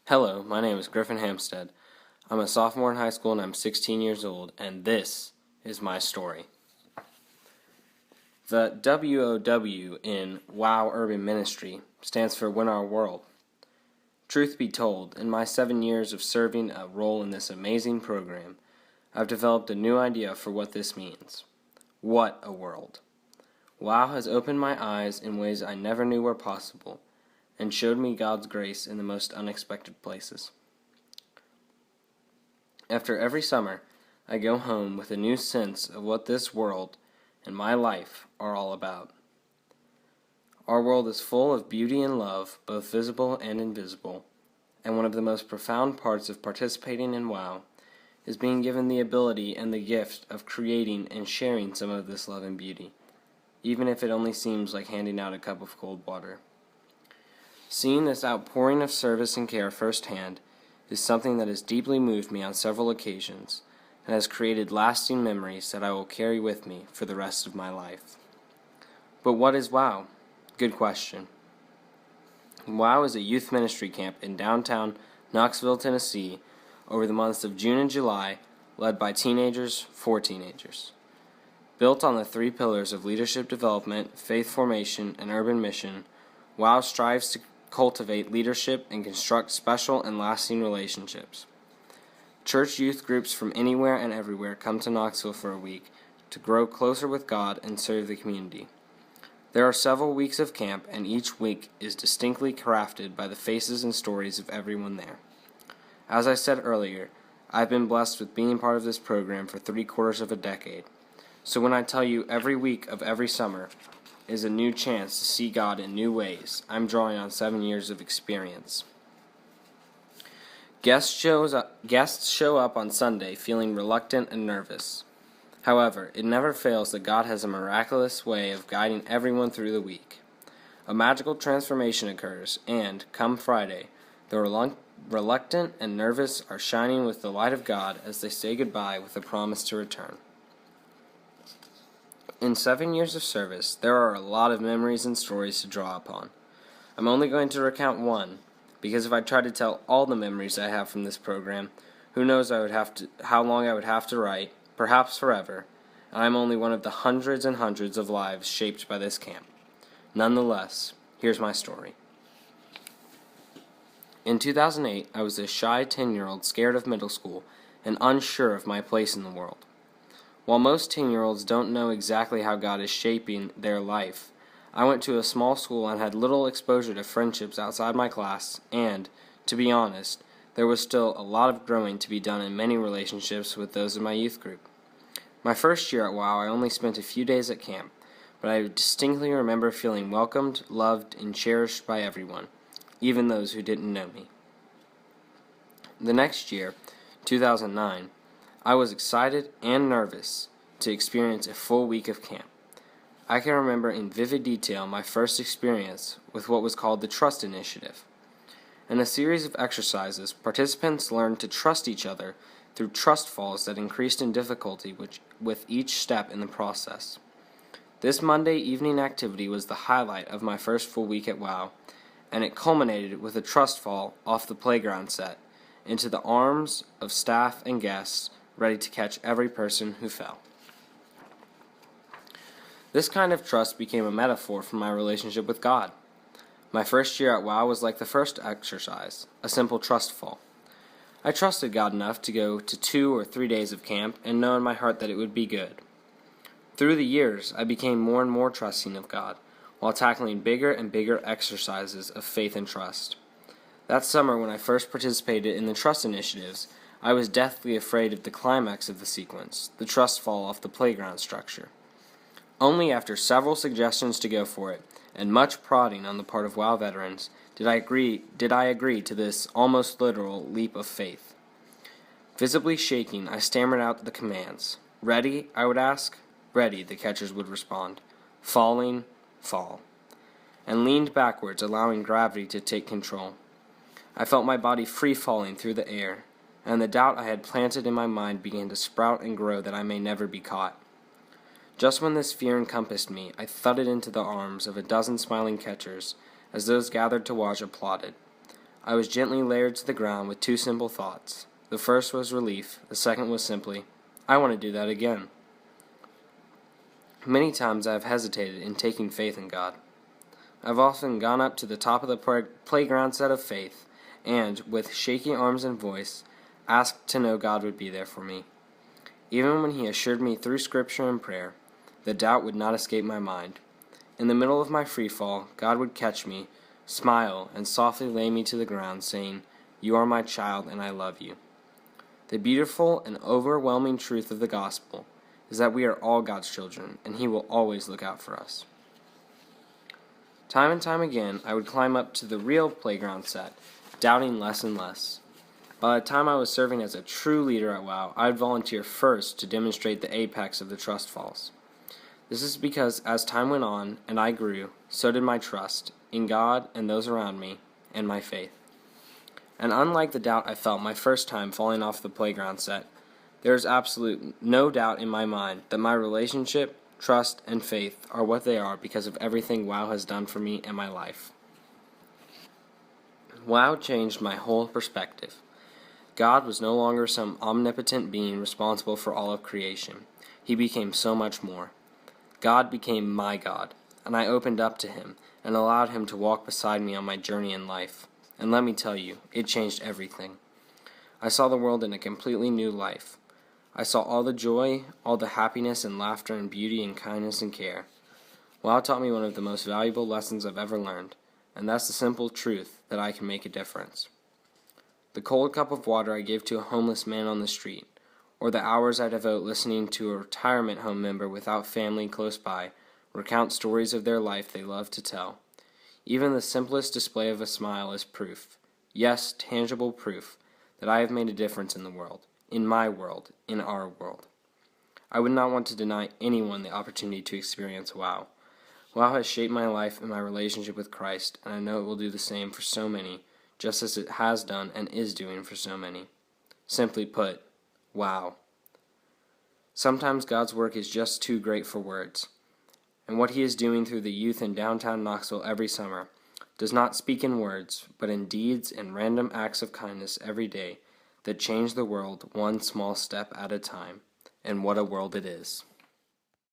Hello, my name is Griffin. I'm a sophomore in high school and I'm 16 years old, and this is my story. The WOW in WOW Urban Ministry stands for Win Our World. Truth be told, in my 7 years of serving a role in this amazing program, I've developed a new idea for what this means. What a world! WOW has opened my eyes in ways I never knew were possible, and showed me God's grace in the most unexpected places. After every summer, I go home with a new sense of what this world and my life are all about. Our world is full of beauty and love, both visible and invisible, and one of the most profound parts of participating in WOW is being given the ability and the gift of creating and sharing some of this love and beauty, even if it only seems like handing out a cup of cold water. Seeing this outpouring of service and care firsthand is something that has deeply moved me on several occasions and has created lasting memories that I will carry with me for the rest of my life. But what is WOW? Good question. WOW is a youth ministry camp in downtown Knoxville, Tennessee, over the months of June and July, led by teenagers for teenagers. Built on the 3 pillars of leadership development, faith formation, and urban mission, WOW strives to cultivate leadership and construct special and lasting relationships. Church youth groups from anywhere and everywhere come to Knoxville for a week to grow closer with God and serve the community. There are several weeks of camp, and each week is distinctly crafted by the faces and stories of everyone there. As I said earlier, I've been blessed with being part of this program for 3/4 of a decade. So when I tell you every week of every summer is a new chance to see God in new ways, I'm drawing on 7 years of experience. Guests show up on Sunday feeling reluctant and nervous. However, it never fails that God has a miraculous way of guiding everyone through the week. A magical transformation occurs, and, come Friday, the reluctant and nervous are shining with the light of God as they say goodbye with a promise to return. In 7 years of service, there are a lot of memories and stories to draw upon. I'm only going to recount one, because if I tried to tell all the memories I have from this program, who knows how long I would have to write, perhaps forever, and I'm only one of the hundreds and hundreds of lives shaped by this camp. Nonetheless, here's my story. In 2008, I was a shy 10-year-old scared of middle school and unsure of my place in the world. While most 10-year-olds don't know exactly how God is shaping their life, I went to a small school and had little exposure to friendships outside my class, and, to be honest, there was still a lot of growing to be done in many relationships with those in my youth group. My first year at WOW, I only spent a few days at camp, but I distinctly remember feeling welcomed, loved, and cherished by everyone, even those who didn't know me. The next year, 2009, I was excited and nervous to experience a full week of camp. I can remember in vivid detail my first experience with what was called the Trust Initiative. In a series of exercises, participants learned to trust each other through trust falls that increased in difficulty with each step in the process. This Monday evening activity was the highlight of my first full week at WOW, and it culminated with a trust fall off the playground set into the arms of staff and guests ready to catch every person who fell. This kind of trust became a metaphor for my relationship with God. My first year at WOW was like the first exercise, a simple trust fall. I trusted God enough to go to 2 or 3 days of camp and know in my heart that it would be good. Through the years, I became more and more trusting of God, while tackling bigger and bigger exercises of faith and trust. That summer, when I first participated in the trust initiatives, I was deathly afraid of the climax of the sequence, the trust fall off the playground structure. Only after several suggestions to go for it, and much prodding on the part of WOW veterans, did I agree to this almost literal leap of faith. Visibly shaking, I stammered out the commands. "Ready?" I would ask. "Ready," the catchers would respond. "Falling, fall," and leaned backwards, allowing gravity to take control. I felt my body free-falling through the air, and the doubt I had planted in my mind began to sprout and grow that I may never be caught. Just when this fear encompassed me, I thudded into the arms of a dozen smiling catchers as those gathered to watch applauded. I was gently layered to the ground with two simple thoughts. The first was relief. The second was simply, I want to do that again. Many times I have hesitated in taking faith in God. I've often gone up to the top of the playground set of faith and, with shaky arms and voice, asked to know God would be there for me. Even when He assured me through Scripture and prayer, the doubt would not escape my mind. In the middle of my free fall, God would catch me, smile, and softly lay me to the ground, saying, You are my child, and I love you. The beautiful and overwhelming truth of the gospel is that we are all God's children, and He will always look out for us. Time and time again, I would climb up to the real playground set, doubting less and less. By the time I was serving as a true leader at WOW, I would volunteer first to demonstrate the apex of the trust falls. This is because as time went on and I grew, so did my trust in God and those around me, and my faith. And unlike the doubt I felt my first time falling off the playground set, there is absolute no doubt in my mind that my relationship, trust, and faith are what they are because of everything WOW has done for me and my life. WOW changed my whole perspective. God was no longer some omnipotent being responsible for all of creation. He became so much more. God became my God, and I opened up to Him and allowed Him to walk beside me on my journey in life. And let me tell you, it changed everything. I saw the world in a completely new life. I saw all the joy, all the happiness and laughter and beauty and kindness and care. WOW taught me one of the most valuable lessons I've ever learned, and that's the simple truth that I can make a difference. The cold cup of water I gave to a homeless man on the street, or the hours I devote listening to a retirement home member without family close by recount stories of their life they love to tell. Even the simplest display of a smile is proof, yes, tangible proof, that I have made a difference in the world, in my world, in our world. I would not want to deny anyone the opportunity to experience WOW. WOW has shaped my life and my relationship with Christ, and I know it will do the same for so many, just as it has done and is doing for so many. Simply put, WOW. Sometimes God's work is just too great for words, and what He is doing through the youth in downtown Knoxville every summer does not speak in words, but in deeds and random acts of kindness every day that change the world one small step at a time. And what a world it is.